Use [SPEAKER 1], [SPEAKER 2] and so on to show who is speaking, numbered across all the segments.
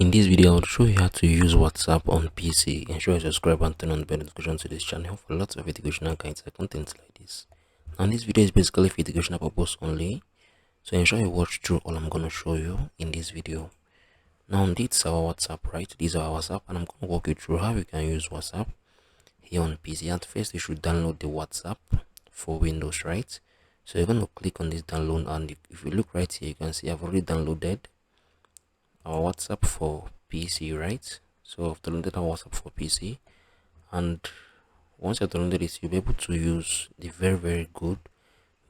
[SPEAKER 1] In this video, I'll show you how to use WhatsApp on PC. Ensure you subscribe and turn on the bell notification to this channel for lots of educational kinds of content like this. Now, this video is basically for educational purpose only, so ensure you watch through all I'm going to show you in this video. Now, this is our WhatsApp, right? This is our WhatsApp, and I'm going to walk you through how you can use WhatsApp here on PC. At first, you should download the WhatsApp for Windows, right? So you're going to click on this download, and if you look right here, you can see I've already downloaded our WhatsApp for PC, right? So I've downloaded our WhatsApp for PC, and once you've downloaded it, you'll be able to use the very good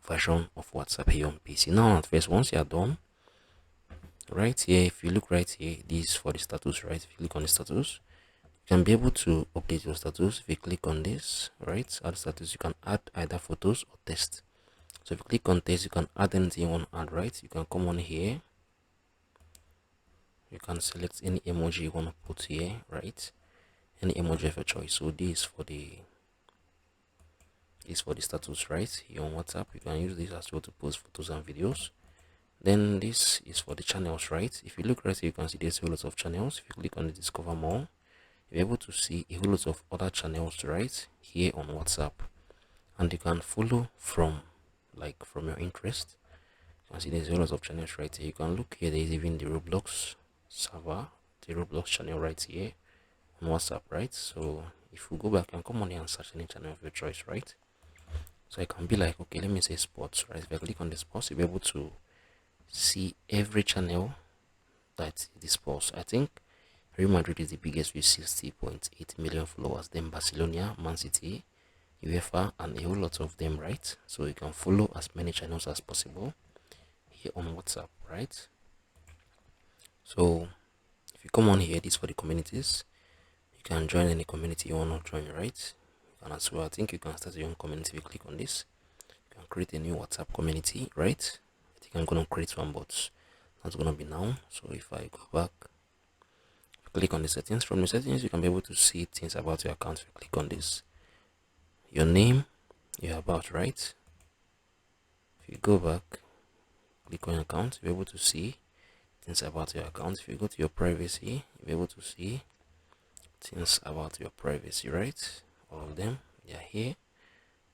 [SPEAKER 1] version of WhatsApp here on PC. Now, at first, once you're done, right here, if you look right here, this is for the status, right? If you click on the status, you can be able to update your status. If you click on this, right, add status, you can add either photos or text. So if you click on text, you can add anything you want to add, right? You can come on here, you can select any emoji you want to put here, right? Any emoji of your choice. So this is for the status, right? Here on WhatsApp, you can use this as well to post photos and videos. Then this is for the channels, right? If you look right here, you can see there's a lot of channels. If you click on the discover more, you're able to see a whole lot of other channels right here on WhatsApp, and you can follow from your interest. You can see there's a lot of channels right here. You can look here, there's even the Roblox server, the Roblox channel right here on WhatsApp, right? So if we go back and come on here and search any channel of your choice, right? So I can be like, okay, let me say sports, right? If I click on the sports, you'll be able to see every channel that the sports. I think Real Madrid is the biggest with 60.8 million followers, then Barcelona, Man City, UEFA, and a whole lot of them, right? So you can follow as many channels as possible here on WhatsApp, right? So if you come on here, this for the communities. You can join any community you want to join, right? You can as well, I think you can start your own community if you click on this. You can create a new WhatsApp community, right? I think I'm gonna create one, but that's gonna be now. So if I go back, click on the settings. From the settings, you can be able to see things about your account. If you click on this, your name, your about, right? If you go back, click on your account, you'll be able to see things about your account. If you go to your privacy, you'll be able to see things about your privacy, right? All of them, they are here.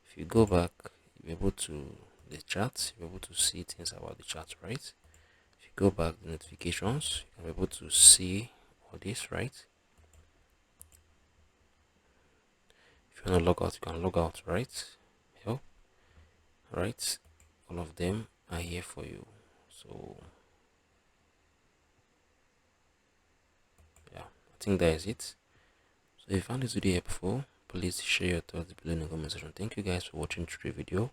[SPEAKER 1] If you go back, you'll be able to the chat, you'll be able to see things about the chat, right? If you go back, the notifications, you can be able to see all this, right? If you want to log out, you can log out, right? Help, right? All of them are here for you. So yeah, I think that is it. So if you found this video helpful, please share your thoughts below in the comment section. Thank you guys for watching through the video.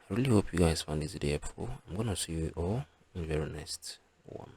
[SPEAKER 1] I really hope you guys found this video helpful. I'm gonna see you all in the very next one.